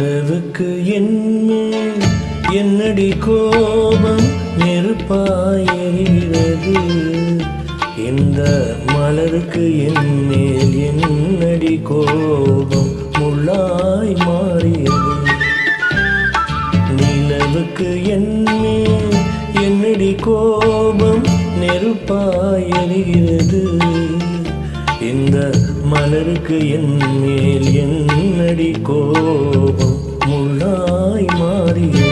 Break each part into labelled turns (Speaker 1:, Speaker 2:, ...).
Speaker 1: நிலவுக்கு என்மேல் என்னடி கோபம் நெருப்பாய் எரிகிறது. இந்த மலருக்கு என்மேல் என்னடி கோபம் முள்ளாய் மாறியது. நிலவுக்கு என்மேல் என்னடி கோபம் நெருப்பாய் எரிகிறது. இந்த மலருக்கு என்மேல் என்னடி கோபம் முள்ளாய் மாறியது.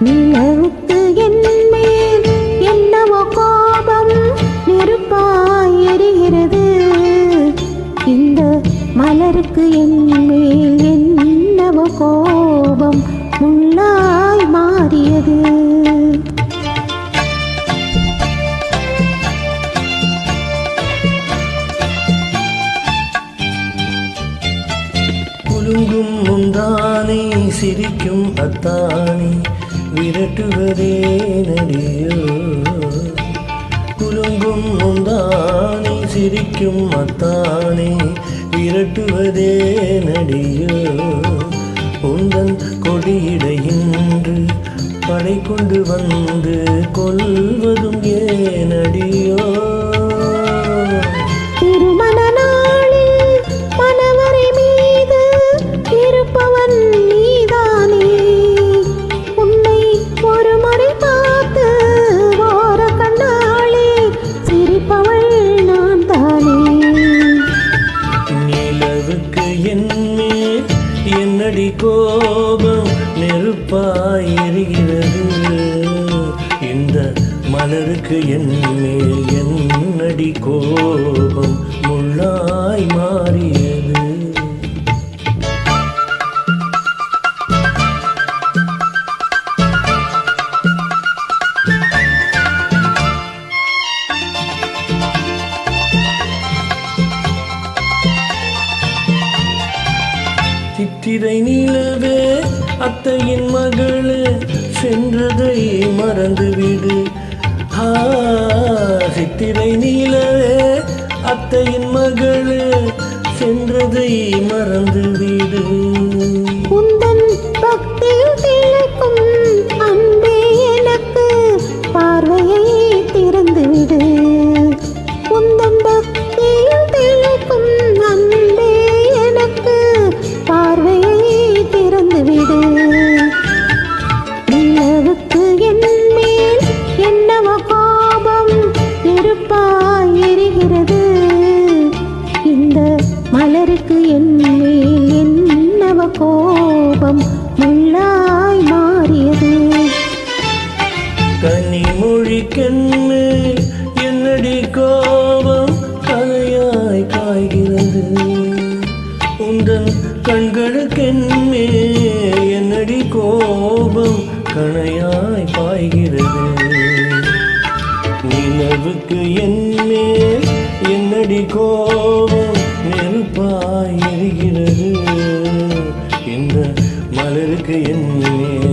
Speaker 2: நிலவுக்கு என்மேல் என்னவோ கோபம் நெருப்பாய் எரிகிறது. இந்த மலருக்கு என்மேல் என்னவோ கோபம் முள்ளாய் மாறியது.
Speaker 1: குலுங்கும் முந்தானை சிரிக்கும் அத்தானை விரட்டுவதே நடியோ. குலுங்கும் முந்தானை சிரிக்கும் அத்தானை விரட்டுவதே நடியோ. உந்தன் கொடியிடையின்று படை கொண்டு வந்து கொல்வதும் ஏனடியோ.
Speaker 2: திருமண நாளில் மணவரை மீது இருப்பவன் நீதானே. உன்னை ஒரு முறை பார்த்து ஓர கண்ணாளே சிரிப்பவள் நான் தானே.
Speaker 1: நிலவுக்கு என்மேல் என்னடி கோபம் நெருப்பாய் எரிகிறது. இந்த மலருக்கு என்மேல் என்னடி கோபம் முள்ளாய் மாறியது. சித்திரை நிலவே அத்தையின் மகளே சென்றதை மறந்துவிடு. சித்திரை நிலவே அத்தையின் மகளே சென்றதை மறந்துவிடு.
Speaker 2: உந்தன் பக்தியில் திளைக்கும் அன்பே எனக்கு பார்வையை திறந்துவிடு. உந்தன் பக்தியில் திளைக்கும் அன்பே எனக்கு பார்வையை திறந்துவிடு. நிலவுக்கு என்மேல் என்னவோ கோபம் நெருப்பாய் எரிகிறது. இந்த மலருக்கு என்மேல் என்னவோ கோபம் முள்ளாய் மாறியது.
Speaker 1: கனிமொழிக்கென்மேல் என்னடி கோபம் கலையாய் காய்கிறது. உந்தன் கண்களுக்கென்மேல் என்னடி கோபம் கணையாய் பாய்கிறது. நிலவுக்கு என்மேல் என்னடி கோபம் நெருப்பாய் எரிகிறது. இந்த மலருக்கு என்மேல்